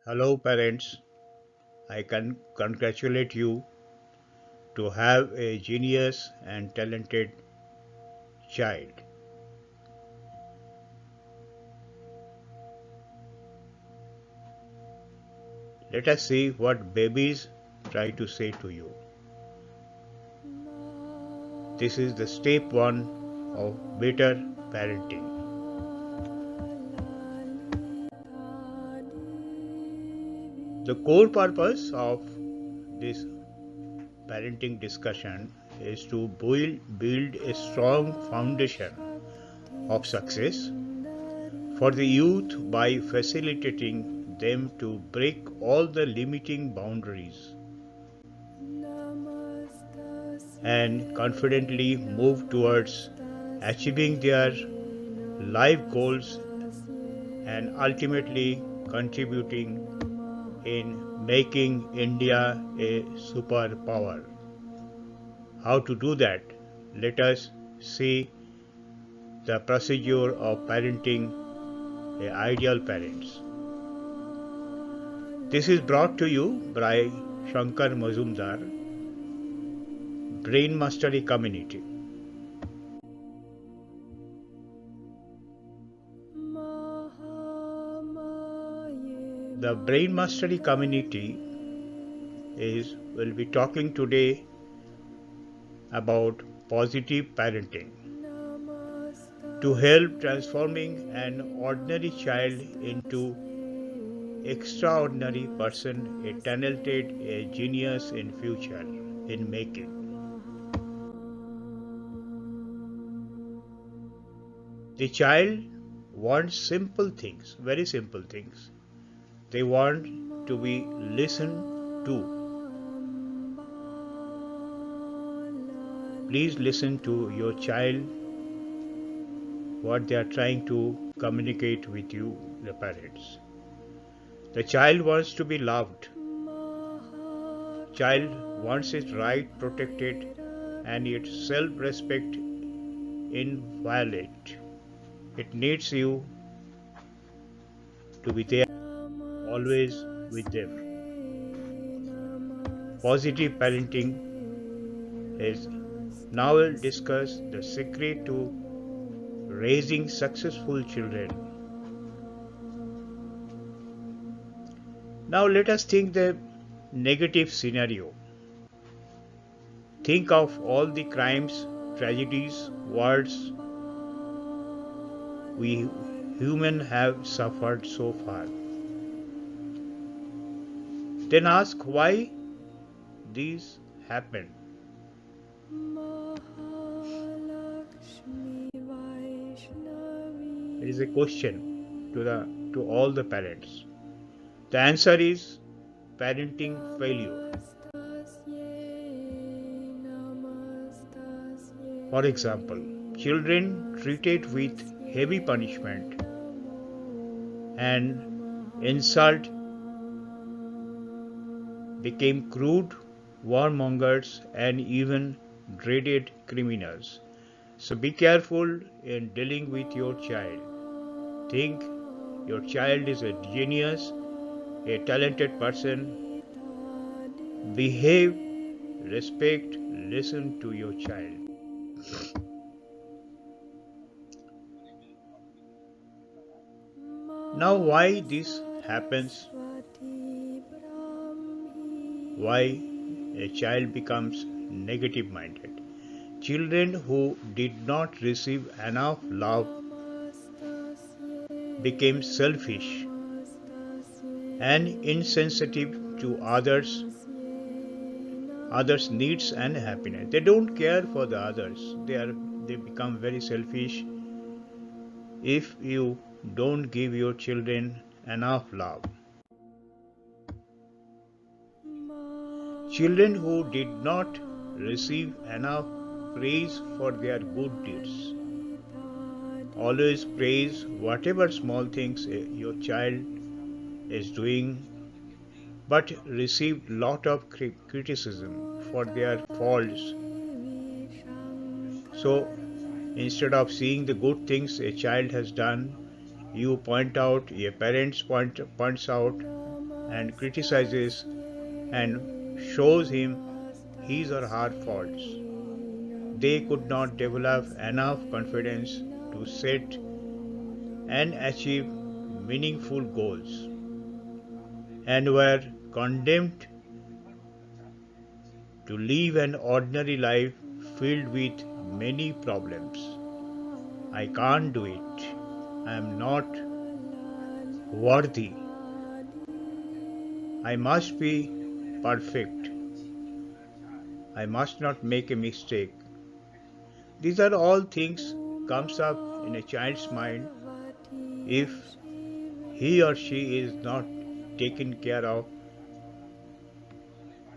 Hello, parents. I can congratulate you to have a genius and talented child. Let us see what babies try to say to you. This is the step one of better parenting. The core purpose of this parenting discussion is to build a strong foundation of success for the youth by facilitating them to break all the limiting boundaries and confidently move towards achieving their life goals and ultimately contributing in making India a superpower. How to do that? Let us see the procedure of parenting a ideal parents. This is brought to you by Shankar Mazumdar, Brain Mastery Community. The Brain Mastery Community will be talking today about positive parenting to help transforming an ordinary child into extraordinary person, a talented, a genius in future in making. The child wants simple things, very simple things. They want to be listened to. Please listen to your child, what they are trying to communicate with you, the parents. The child wants to be loved. Child wants its right protected and its self-respect inviolate. It needs you to be there, always with them. Positive parenting is now we'll discuss the secret to raising successful children. Now let us think the negative scenario. Think of all the crimes, tragedies, wars we humans have suffered so far. Then ask why these happened. It is a question to all the parents. The answer is parenting failure. For example, children treated with heavy punishment and insult became crude warmongers and even dreaded criminals. So be careful in dealing with your child. Think your child is a genius, a talented person. Behave, respect, listen to your child. Now why this happens? Why a child becomes negative minded? Children who did not receive enough love became selfish and insensitive to others' needs and happiness. They don't care for the others. They become very selfish if you don't give your children enough love. Children who did not receive enough praise for their good deeds. Always praise whatever small things your child is doing, but received lot of criticism for their faults. So instead of seeing the good things a child has done, you point out, your parents points out and criticizes and shows him his or her faults. They could not develop enough confidence to set and achieve meaningful goals and were condemned to live an ordinary life filled with many problems. I can't do it. I am not worthy. I must be perfect. I must not make a mistake. These are all things comes up in a child's mind if he or she is not taken care of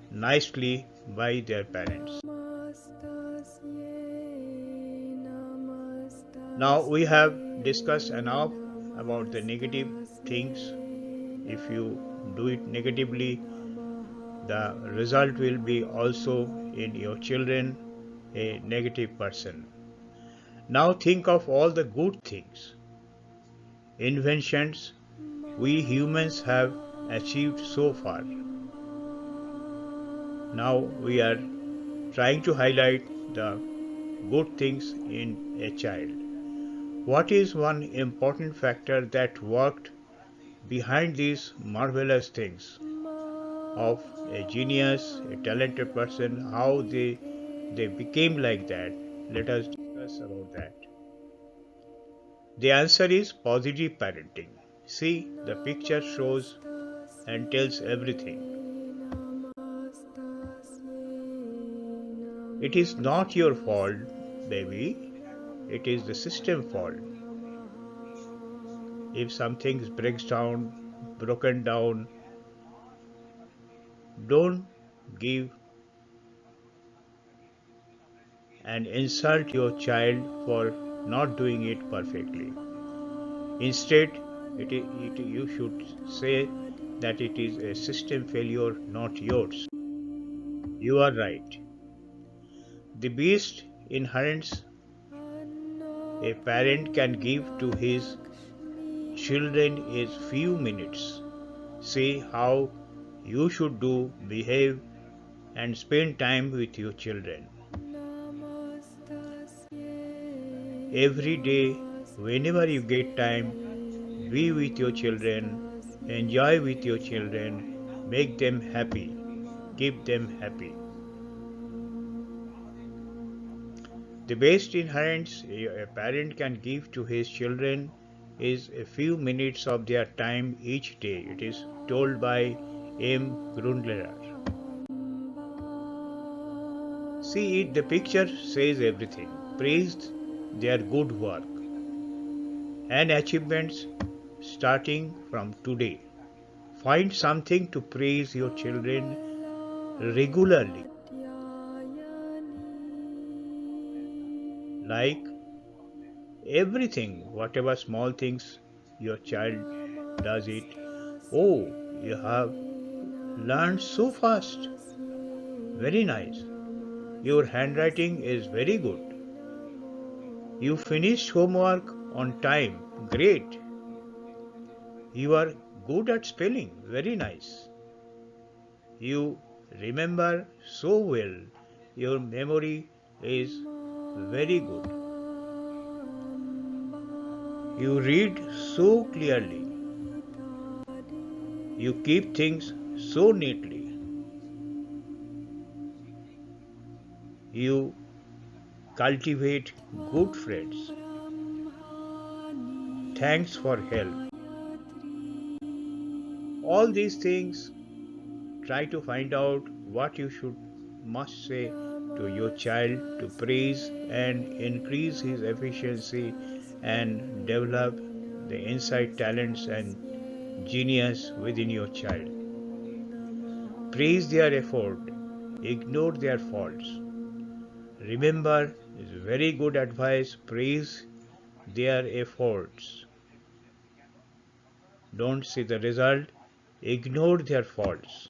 nicely by their parents. Now we have discussed enough about the negative things. If you do it negatively, the result will be also in your children a negative person. Now think of all the good things, inventions we humans have achieved so far. Now we are trying to highlight the good things in a child. What is one important factor that worked behind these marvelous things of a genius, a talented person, how they became like that? Let us discuss about that. The answer is positive parenting. See, the picture shows and tells everything. It is not your fault, baby. It is the system fault. If something breaks down, broken down, don't give and insult your child for not doing it perfectly. Instead, you should say that it is a system failure, not yours. You are right. The best inherits a parent can give to his children is few minutes. Say how you should do, behave, and spend time with your children. Every day, whenever you get time, be with your children, enjoy with your children, make them happy, keep them happy. The best inheritance a parent can give to his children is a few minutes of their time each day. It is told by M. Grundler. See it, the picture says everything. Praise their good work and achievements starting from today. Find something to praise your children regularly, like everything, whatever small things your child does it. Oh, you have learned so fast. Very nice. Your handwriting is very good. You finished homework on time. Great. You are good at spelling. Very nice. You remember so well. Your memory is very good. You read so clearly. You keep things so neatly. You cultivate good friends. Thanks for help. All these things, try to find out what you should must say to your child to praise and increase his efficiency and develop the inside talents and genius within your child. Praise their effort, ignore their faults. Remember, is very good advice, praise their efforts. Don't see the result, ignore their faults.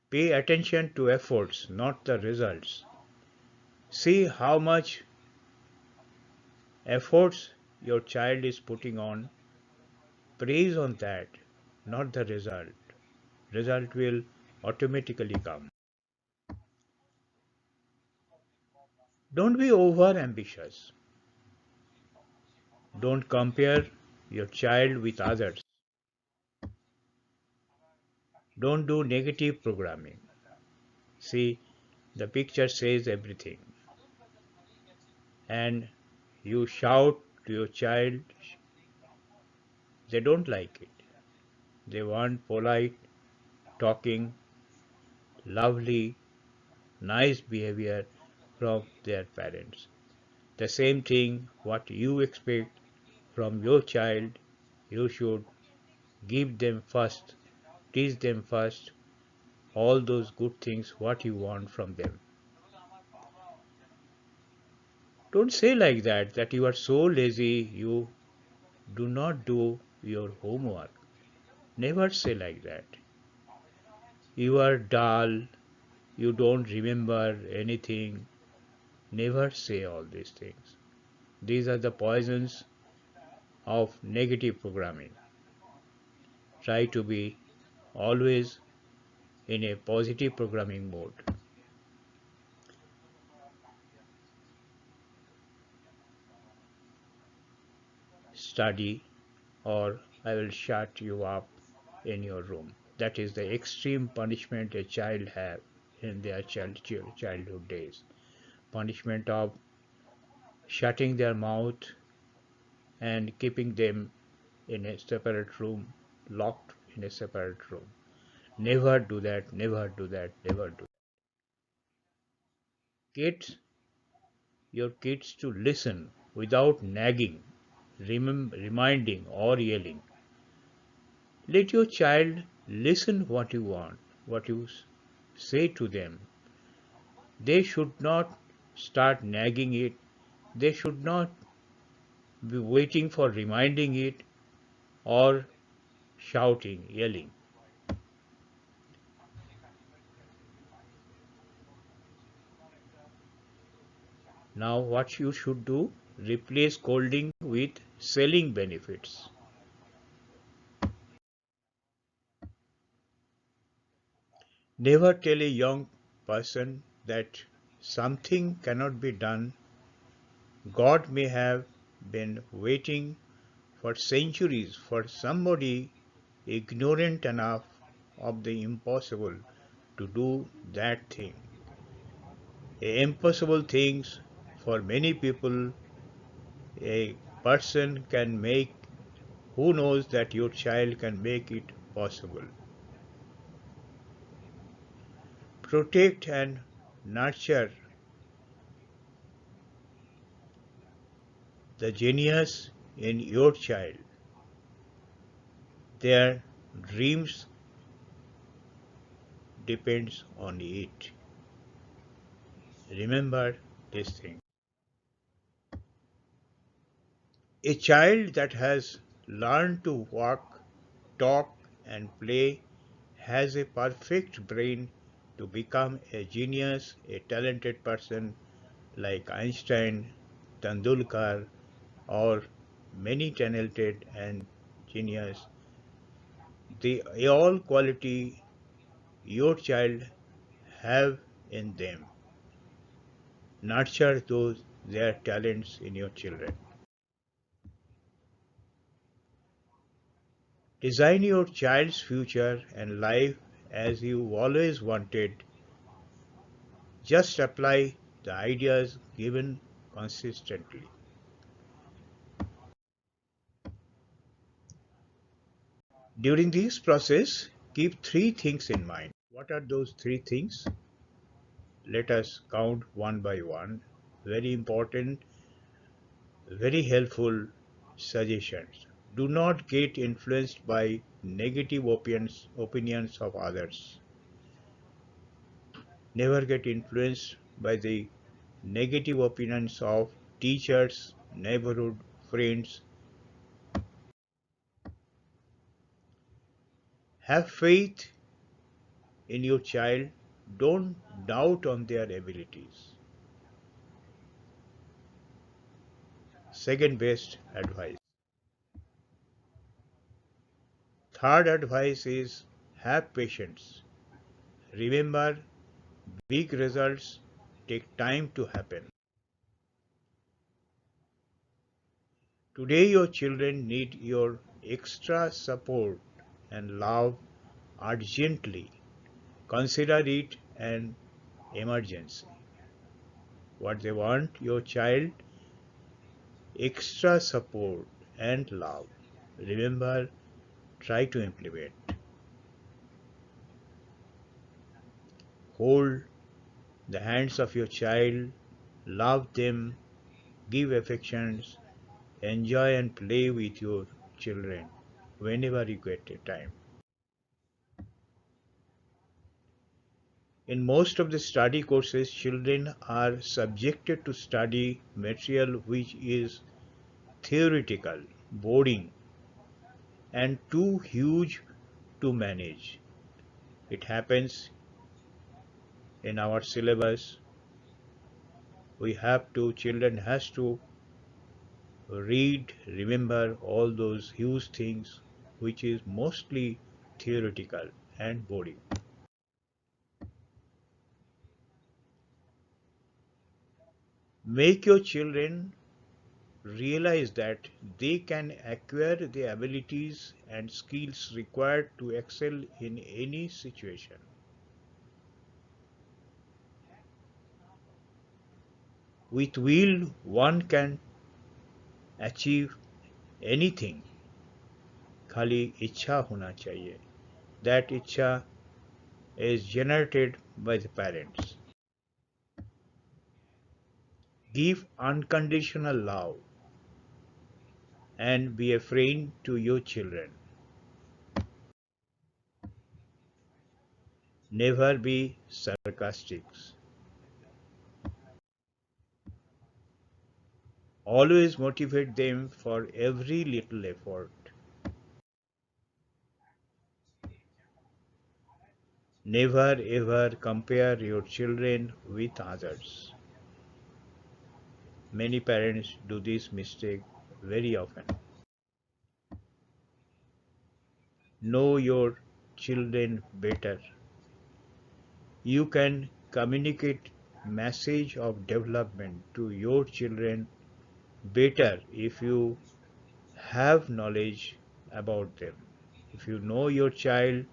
Pay attention to efforts, not the results. See how much efforts your child is putting on. Praise on that. not the result. Result will automatically come. Don't be over ambitious. Don't compare your child with others. Don't do negative programming. See, the picture says everything. And you shout to your child, they don't like it. They want polite, talking, lovely, nice behavior from their parents. The same thing what you expect from your child, you should give them first, teach them first all those good things what you want from them. Don't say like that you are so lazy you do not do your homework. Never say like that. You are dull, you don't remember anything. Never say all these things. These are the poisons of negative programming. Try to be always in a positive programming mode. Study or I will shut you up in your room. That is the extreme punishment a child have in their childhood days. Punishment of shutting their mouth and keeping them in a separate room, locked in a separate room. Never do that, never do that, never do that. Kids, your kids to listen without nagging, reminding or yelling. Let your child listen what you want, what you say to them. They should not start nagging it. They should not be waiting for reminding it or shouting, yelling. Now, what you should do? Replace scolding with selling benefits. Never tell a young person that something cannot be done. God may have been waiting for centuries for somebody ignorant enough of the impossible to do that thing. Impossible things for many people a person can make. Who knows that your child can make it possible? Protect and nurture the genius in your child. Their dreams depends on it. Remember this thing. A child that has learned to walk, talk and play has a perfect brain to become a genius, a talented person like Einstein, Tendulkar or many talented and genius. The all quality your child have in them. Nurture those their talents in your children. Design your child's future and life as you always wanted. Just apply the ideas given consistently. During this process, keep three things in mind. What are those three things? Let us count one by one. Very important, very helpful suggestions. Do not get influenced by negative opinions of others. Never get influenced by the negative opinions of teachers, neighborhood, friends. Have faith in your child. Don't doubt on their abilities. Second best advice. Third advice is have patience. Remember, big results take time to happen. Today, your children need your extra support and love urgently. Consider it an emergency. What they want, your child, extra support and love. Remember, try to implement. Hold the hands of your child, love them, give affections, enjoy and play with your children whenever you get a time. In most of the study courses, children are subjected to study material which is theoretical, boring, and too huge to manage. It happens in our syllabus. Children has to read, remember all those huge things which is mostly theoretical and boring. Make your children realize that they can acquire the abilities and skills required to excel in any situation. With will, one can achieve anything. खाली इच्छा होना चाहिए. That इच्छा is generated by the parents. Give unconditional love and be a friend to your children. Never be sarcastic. Always motivate them for every little effort. Never ever compare your children with others. Many parents do this mistake very often. Know your children better. You can communicate message of development to your children better if you have knowledge about them. If you know your child,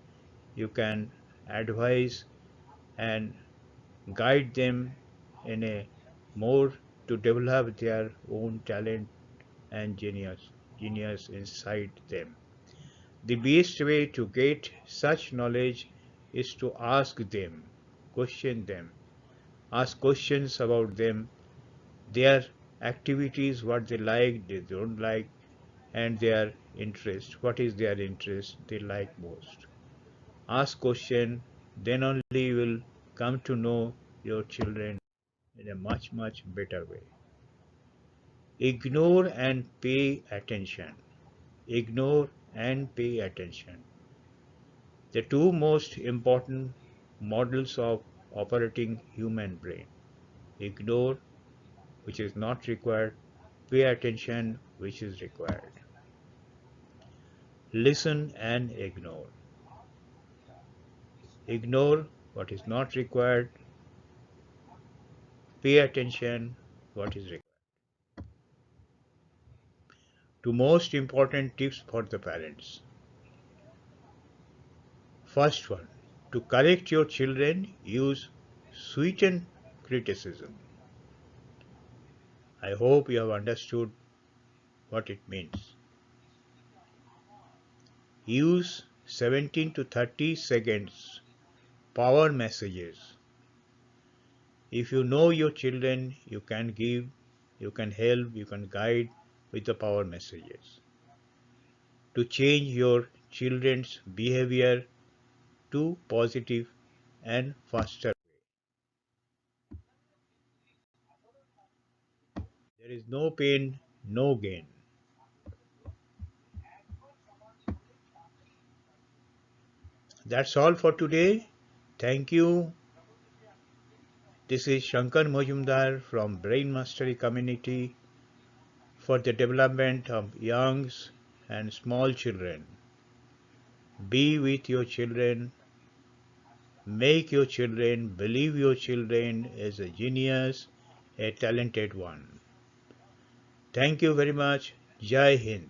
you can advise and guide them in a more to develop their own talent and genius inside them. The best way to get such knowledge is to ask them, question them, ask questions about them, their activities, what they like, they don't like, and their interest, what is their interest they like most. Ask question, then only you will come to know your children in a much better way. Ignore and pay attention. Ignore and pay attention. The two most important models of operating human brain. Ignore, which is not required, pay attention, which is required. Listen and ignore. Ignore what is not required, pay attention what is required. Two most important tips for the parents. First one, to correct your children, use sweetened criticism. I hope you have understood what it means. Use 17 to 30 seconds power messages. If you know your children, you can give, you can help, you can guide with the power messages to change your children's behavior to positive and faster. There is no pain, no gain. That's all for today. Thank you. This is Shankar Mojumdar from Brain Mastery Community for the development of young and small children. Be with your children. Make your children believe your children is a genius, a talented one. Thank you very much. Jai Hind.